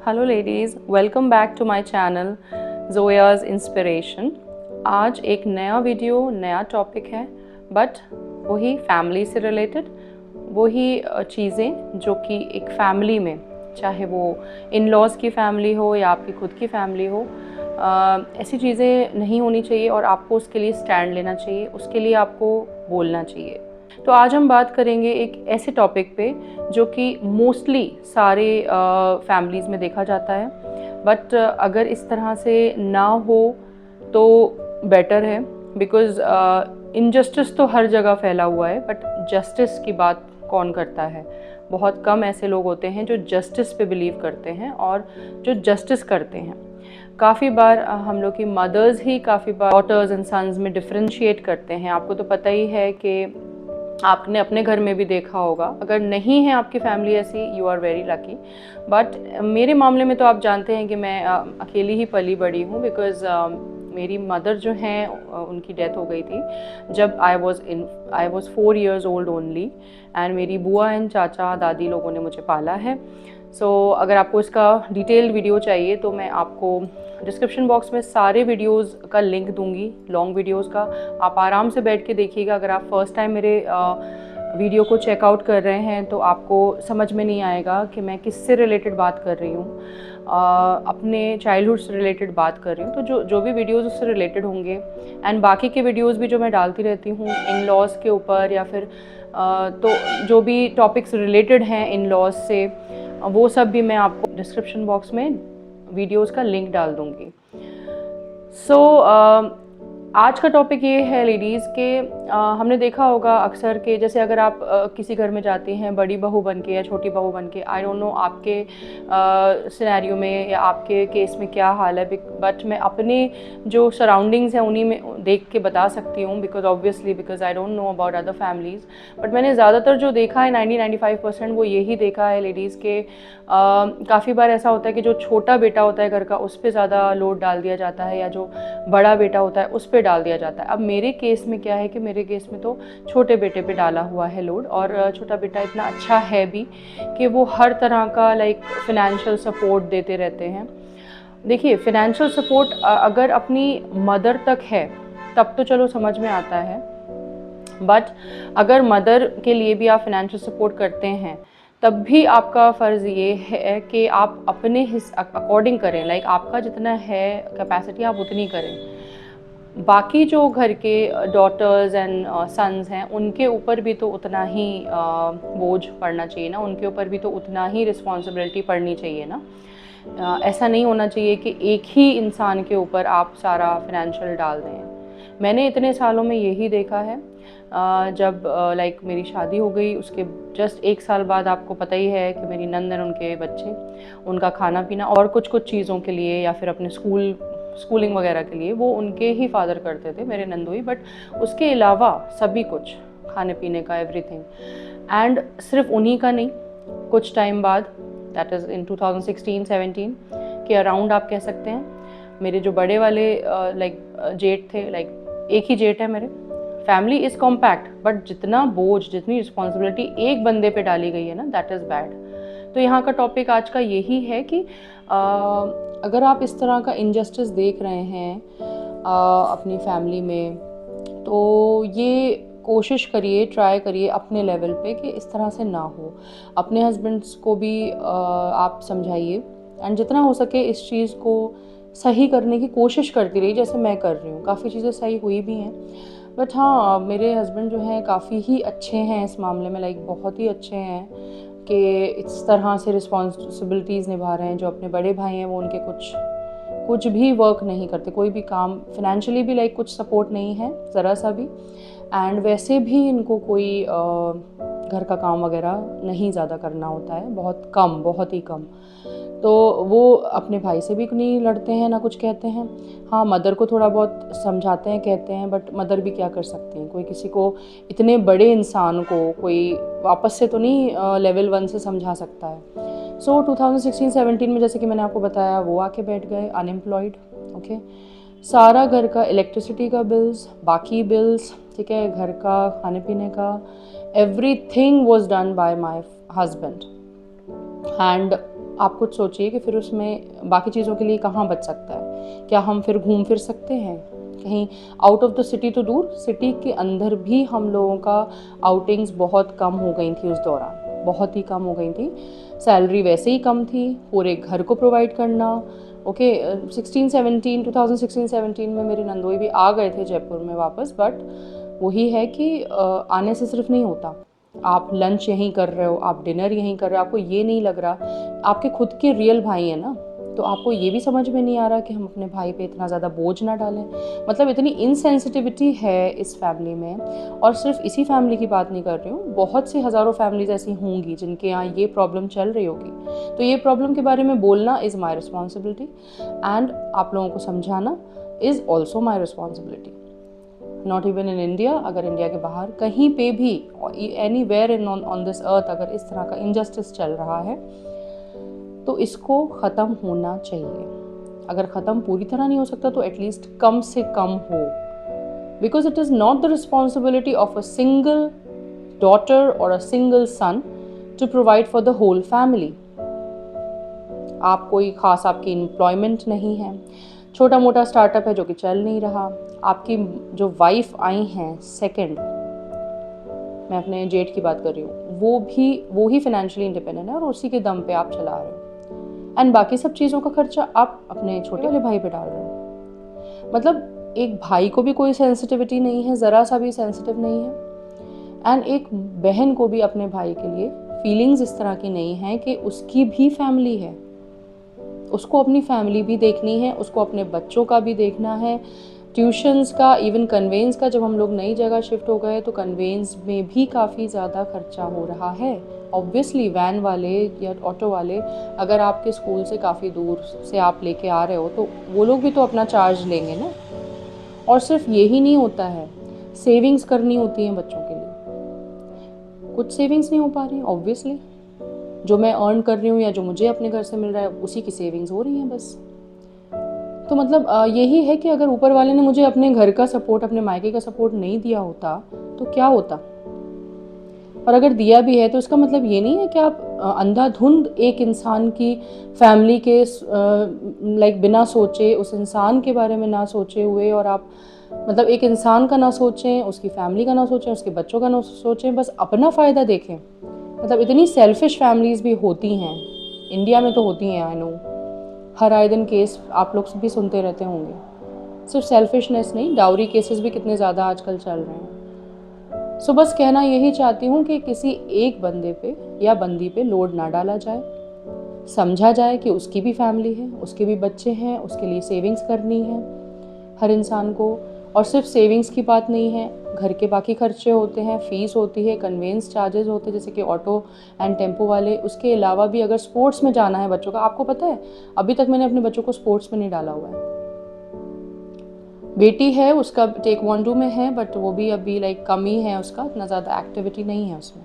Hello ladies, welcome back to my channel Zoya's inspiration. आज एक नया वीडियो, नया टॉपिक है, बट वही फैमिली से रिलेटेड, वही चीज़ें जो कि एक फैमिली में, चाहे वो इन लॉज़ की फ़ैमिली हो या आपकी खुद की फ़ैमिली हो, ऐसी चीज़ें नहीं होनी चाहिए और आपको उसके लिए स्टैंड लेना चाहिए, उसके लिए आपको बोलना चाहिए। तो आज हम बात करेंगे एक ऐसे टॉपिक पे जो कि मोस्टली सारे फैमिलीज़ में देखा जाता है, बट अगर इस तरह से ना हो तो बेटर है, बिकॉज़ इनजस्टिस तो हर जगह फैला हुआ है, बट जस्टिस की बात कौन करता है। बहुत कम ऐसे लोग होते हैं जो जस्टिस पे बिलीव करते हैं और जो जस्टिस करते हैं। काफ़ी बार हम लोग की मदर्स ही काफ़ी बार डॉटर्स एंड सन्स में डिफरेंशिएट करते हैं। आपको तो पता ही है कि आपने अपने घर में भी देखा होगा, अगर नहीं है आपकी फैमिली ऐसी, you are very lucky. But मेरे मामले में तो आप जानते हैं कि मैं अकेली ही पली बड़ी हूँ, बिकॉज़ मेरी मदर जो हैं उनकी डेथ हो गई थी जब I was 4 years old only, and मेरी बुआ एंड चाचा दादी लोगों ने मुझे पाला है। अगर आपको इसका डिटेल्ड वीडियो चाहिए तो मैं आपको डिस्क्रिप्शन बॉक्स में सारे वीडियोस का लिंक दूंगी, लॉन्ग वीडियोस का। आप आराम से बैठ के देखिएगा। अगर आप फर्स्ट टाइम मेरे वीडियो को चेकआउट कर रहे हैं तो आपको समझ में नहीं आएगा कि मैं किससे रिलेटेड बात कर रही हूँ। अपने चाइल्डहुड से रिलेटेड बात कर रही हूँ, तो जो भी वीडियोस उससे रिलेटेड होंगे, एंड बाकी के वीडियोस भी जो मैं डालती रहती हूँ इन लॉज के ऊपर, या फिर तो जो भी टॉपिक्स रिलेटेड हैं इन लॉज से, वो सब भी मैं आपको डिस्क्रिप्शन बॉक्स में वीडियोस का लिंक डाल दूँगी। आज का टॉपिक ये है लेडीज़ के, हमने देखा होगा अक्सर के, जैसे अगर आप किसी घर में जाती हैं बड़ी बहू बन के या छोटी बहू बन के, आई डोंट नो आपके सिनेरियो में या आपके केस में क्या हाल है, बट मैं अपने जो सराउंडिंग्स हैं उन्हीं में देख के बता सकती हूँ, because I don't know about other families. But मैंने ज़्यादातर जो देखा है 90-95% वो यही देखा है लेडीज़ के, काफ़ी बार ऐसा होता है कि जो छोटा बेटा होता है घर का उस पर ज़्यादा लोड डाल दिया जाता है, या जो बड़ा बेटा होता है उस पर डाल दिया जाता है। अब मेरे केस में क्या है कि मेरे केस में तो छोटे बेटे पे डाला हुआ है लोड, और छोटा बेटा इतना अच्छा है भी कि वो हर तरह का फिनेंशियल सपोर्ट देते रहते हैं। देखिए, फिनेंशियल सपोर्ट अगर अपनी मदर तक है तब तो चलो समझ में आता है, बट अगर मदर के लिए भी आप फिनेंशियल सपोर्ट करते हैं तब भी आपका फ़र्ज़ ये है कि आप अपने अकॉर्डिंग करें, आपका जितना है कैपेसिटी आप उतनी करें। बाकी जो घर के डॉटर्स एंड सन्स हैं उनके ऊपर भी तो उतना ही बोझ पड़ना चाहिए ना, उनके ऊपर भी तो उतना ही रिस्पॉन्सिबिलिटी पड़नी चाहिए ना। ऐसा नहीं होना चाहिए कि एक ही इंसान के ऊपर आप सारा फिनेंशियल डाल दें। मैंने इतने सालों में यही देखा है। जब मेरी शादी हो गई उसके जस्ट 1 साल बाद आपको पता ही है कि मेरी नंद और उनके बच्चे, उनका खाना पीना और कुछ चीज़ों के लिए या फिर अपने स्कूलिंग वगैरह के लिए वो उनके ही फादर करते थे, मेरे नंदोई। बट उसके अलावा सभी कुछ, खाने पीने का एवरीथिंग, एंड सिर्फ उन्हीं का नहीं, कुछ टाइम बाद, दैट इज़ इन 2016-17 के अराउंड आप कह सकते हैं, मेरे जो बड़े वाले जेठ थे, एक ही जेठ है मेरे। फैमिली इज़ कॉम्पैक्ट, बट जितना बोझ, जितनी रिस्पॉन्सिबिलिटी एक बंदे पे डाली गई है ना, दैट इज़ बैड। तो यहाँ का टॉपिक आज का यही है कि अगर आप इस तरह का इनजस्टिस देख रहे हैं अपनी फैमिली में, तो ये कोशिश करिए, ट्राई करिए अपने लेवल पे कि इस तरह से ना हो। अपने हस्बैंड्स को भी आप समझाइए, एंड जितना हो सके इस चीज़ को सही करने की कोशिश करती रही, जैसे मैं कर रही हूँ। काफ़ी चीज़ें सही हुई भी हैं, बट हाँ, मेरे हस्बैंड जो हैं काफ़ी ही अच्छे हैं इस मामले में, बहुत ही अच्छे हैं कि इस तरह से रिस्पॉन्सिबिलिटीज़ निभा रहे हैं। जो अपने बड़े भाई हैं वो उनके कुछ भी वर्क नहीं करते, कोई भी काम फिनेंशियली भी कुछ सपोर्ट नहीं है ज़रा सा भी, एंड वैसे भी इनको कोई घर का काम वगैरह नहीं ज़्यादा करना होता है, बहुत कम, बहुत ही कम। तो वो अपने भाई से भी नहीं लड़ते हैं, ना कुछ कहते हैं। हाँ, मदर को थोड़ा बहुत समझाते हैं, कहते हैं, बट मदर भी क्या कर सकती हैं। कोई किसी को, इतने बड़े इंसान को कोई वापस से तो नहीं लेवल 1 से समझा सकता है। 2016-17 में, जैसे कि मैंने आपको बताया, वो आके बैठ गए अनएम्प्लॉयड। ओके, सारा घर का, इलेक्ट्रिसिटी का बिल्स, बाकी बिल्स, ठीक है, घर का खाने पीने का, everything was done by my husband. And आप कुछ सोचिए कि फिर उसमें बाकी चीज़ों के लिए कहाँ बच सकता है। क्या हम फिर घूम फिर सकते हैं कहीं आउट ऑफ द सिटी? तो दूर, सिटी के अंदर भी हम लोगों का आउटिंग्स बहुत कम हो गई थी उस दौरान, बहुत ही कम हो गई थी। सैलरी वैसे ही कम थी, पूरे घर को प्रोवाइड करना। ओके, 2016-17 में मेरे नंदोई भी आ गए थे जयपुर में वापस, बट वही है कि आने से सिर्फ नहीं होता। आप लंच यहीं कर रहे हो, आप डिनर यहीं कर रहे हो, आपको ये नहीं लग रहा, आपके खुद के रियल भाई हैं ना, तो आपको ये भी समझ में नहीं आ रहा कि हम अपने भाई पे इतना ज़्यादा बोझ ना डालें। मतलब इतनी इनसेंसिटिविटी है इस फैमिली में। और सिर्फ इसी फैमिली की बात नहीं कर रही हूँ, बहुत सी हज़ारों फैमिलीज ऐसी होंगी जिनके यहाँ ये प्रॉब्लम चल रही होगी। तो ये प्रॉब्लम के बारे में बोलना इज़ माई रिस्पॉन्सिबिलिटी, एंड आप लोगों को समझाना is also my responsibility. Not even in India, अगर इंडिया के बाहर कहीं पे भी, anywhere in on this earth, अगर इस तरह का इनजस्टिस चल रहा है तो इसको ख़त्म होना चाहिए। अगर ख़त्म पूरी तरह नहीं हो सकता तो एटलीस्ट कम से कम हो, because it is not the responsibility of a single daughter और a single son to provide for the whole family. आप कोई ख़ास, आपकी एम्प्लॉयमेंट नहीं है, छोटा मोटा स्टार्टअप है जो कि चल नहीं रहा, आपकी जो वाइफ आई हैं सेकंड, मैं अपने जेठ की बात कर रही हूँ, वो ही फाइनेंशियली इंडिपेंडेंट है और उसी के दम पे आप चला रहे हो, एंड बाकी सब चीज़ों का खर्चा आप अपने छोटे वाले भाई पे डाल रहे हो। मतलब एक भाई को भी कोई सेंसिटिविटी नहीं है, ज़रा सा भी सेंसिटिव नहीं है, एंड एक बहन को भी अपने भाई के लिए फीलिंग्स इस तरह की नहीं है कि उसकी भी फैमिली है, उसको अपनी फैमिली भी देखनी है, उसको अपने बच्चों का भी देखना है, ट्यूशन्स का, इवन कन्वेंस का। जब हम लोग नई जगह शिफ्ट हो गए तो कन्वेंस में भी काफ़ी ज़्यादा खर्चा हो रहा है। ऑब्वियसली वैन वाले या ऑटो वाले, अगर आपके स्कूल से काफ़ी दूर से आप लेके आ रहे हो तो वो लोग भी तो अपना चार्ज लेंगे ना। और सिर्फ यही नहीं होता है, सेविंग्स करनी होती हैं बच्चों के लिए। कुछ सेविंग्स नहीं हो पा रही, ऑब्वियसली जो मैं अर्न कर रही हूँ या जो मुझे अपने घर से मिल रहा है उसी की सेविंग्स हो रही हैं बस। तो मतलब यही है कि अगर ऊपर वाले ने मुझे अपने घर का सपोर्ट, अपने मायके का सपोर्ट नहीं दिया होता तो क्या होता, और अगर दिया भी है तो इसका मतलब ये नहीं है कि आप अंधाधुंध एक इंसान की फैमिली के लाइक बिना सोचे, उस इंसान के बारे में ना सोचे हुए, और आप मतलब एक इंसान का ना सोचें, उसकी फैमिली का ना सोचें, उसके बच्चों का ना सोचें, बस अपना फ़ायदा देखें। मतलब इतनी सेल्फिश फैमिलीज़ भी होती हैं, इंडिया में तो होती हैं, आई नो, हर आए दिन केस आप लोग भी सुनते रहते होंगे। सिर्फ सेल्फिशनेस नहीं, डाउरी केसेस भी कितने ज़्यादा आजकल चल रहे हैं। सो बस कहना यही चाहती हूँ कि किसी एक बंदे पे या बंदी पे लोड ना डाला जाए, समझा जाए कि उसकी भी फैमिली है, उसके भी बच्चे हैं, उसके लिए सेविंग्स करनी है हर इंसान को। और सिर्फ सेविंग्स की बात नहीं है, घर के बाकी खर्चे होते हैं, फीस होती है, कन्वेंस चार्जेस होते हैं जैसे कि ऑटो एंड टेम्पो वाले। उसके अलावा भी अगर स्पोर्ट्स में जाना है बच्चों का, आपको पता है अभी तक मैंने अपने बच्चों को स्पोर्ट्स में नहीं डाला हुआ है। बेटी है, उसका टेक्वांडो में है, बट वो भी अभी लाइक कम ही है, उसका इतना ज़्यादा एक्टिविटी नहीं है उसमें।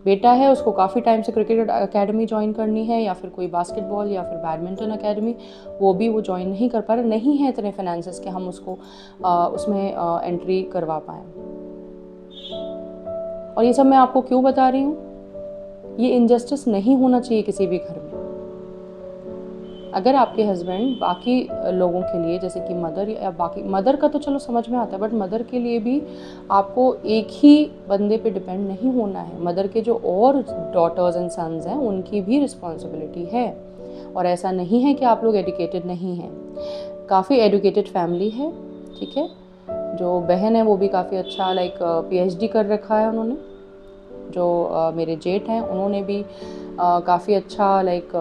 बेटा है, उसको काफ़ी टाइम से क्रिकेट एकेडमी ज्वाइन करनी है या फिर कोई बास्केटबॉल या फिर बैडमिंटन एकेडमी, वो भी वो ज्वाइन नहीं कर पा रहे, नहीं है इतने फाइनेंसेस कि हम उसको उसमें एंट्री करवा पाएँ। और ये सब मैं आपको क्यों बता रही हूँ, ये इनजस्टिस नहीं होना चाहिए किसी भी घर में। अगर आपके हस्बैंड बाकी लोगों के लिए, जैसे कि मदर या बाकी, मदर का तो चलो समझ में आता है, बट मदर के लिए भी आपको एक ही बंदे पे डिपेंड नहीं होना है। मदर के जो और डॉटर्स एंड सन्स हैं उनकी भी रिस्पॉन्सिबिलिटी है। और ऐसा नहीं है कि आप लोग एजुकेटेड नहीं हैं, काफ़ी एजुकेटेड फैमिली है, ठीक है। जो बहन है वो भी काफ़ी अच्छा लाइक PhD कर रखा है उन्होंने। जो मेरे जेठ हैं उन्होंने भी काफ़ी अच्छा लाइक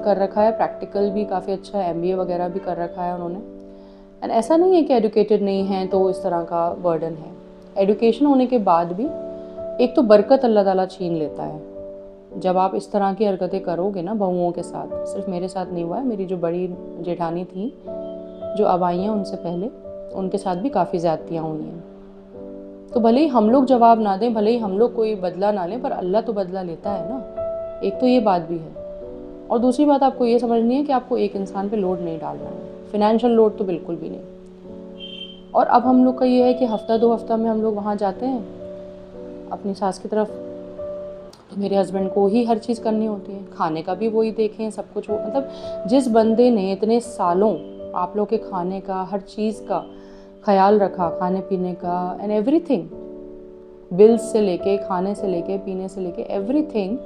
कर रखा है, प्रैक्टिकल भी काफ़ी अच्छा है, MBA वगैरह भी कर रखा है उन्होंने। एंड ऐसा नहीं है कि एजुकेटेड नहीं है तो इस तरह का बर्डन है। एजुकेशन होने के बाद भी एक तो बरकत अल्लाह ताला छीन लेता है। जब आप इस तरह की हरकतें करोगे ना बहुओं के साथ, सिर्फ मेरे साथ नहीं हुआ है, मेरी जो बड़ी जेठानी थी जो अब आई हैं उनसे पहले, उनके साथ भी काफ़ी ज़्यादतियाँ हुई हैं। तो भले ही हम लोग जवाब ना दें, भले ही हम लोग कोई बदला ना लें, पर अल्लाह तो बदला लेता है ना। एक तो ये बात भी है, और दूसरी बात आपको ये समझनी है कि आपको एक इंसान पे लोड नहीं डालना है, फिनेंशियल लोड तो बिल्कुल भी नहीं। और अब हम लोग का ये है कि हफ्ता 2 हफ्ता में हम लोग वहाँ जाते हैं अपनी सास की तरफ, तो मेरे हस्बैंड को ही हर चीज़ करनी होती है, खाने का भी वही देखें, सब कुछ वो, मतलब जिस बंदे ने इतने सालों आप लोग के खाने का, हर चीज़ का ख्याल रखा, खाने पीने का एंड एवरीथिंग, बिल्स से लेके, खाने से लेके, पीने से लेके एवरीथिंग,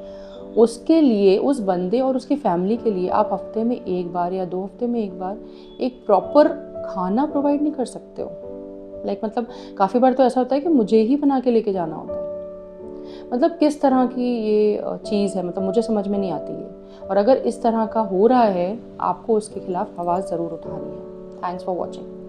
उसके लिए, उस बंदे और उसकी फैमिली के लिए आप हफ्ते में 1 बार या 2 हफ्ते में 1 बार एक प्रॉपर खाना प्रोवाइड नहीं कर सकते हो। मतलब काफ़ी बार तो ऐसा होता है कि मुझे ही बना के लेके जाना होता है। मतलब किस तरह की ये चीज़ है, मतलब मुझे समझ में नहीं आती है। और अगर इस तरह का हो रहा है, आपको उसके खिलाफ आवाज़ ज़रूर उठानी है। Thanks for watching.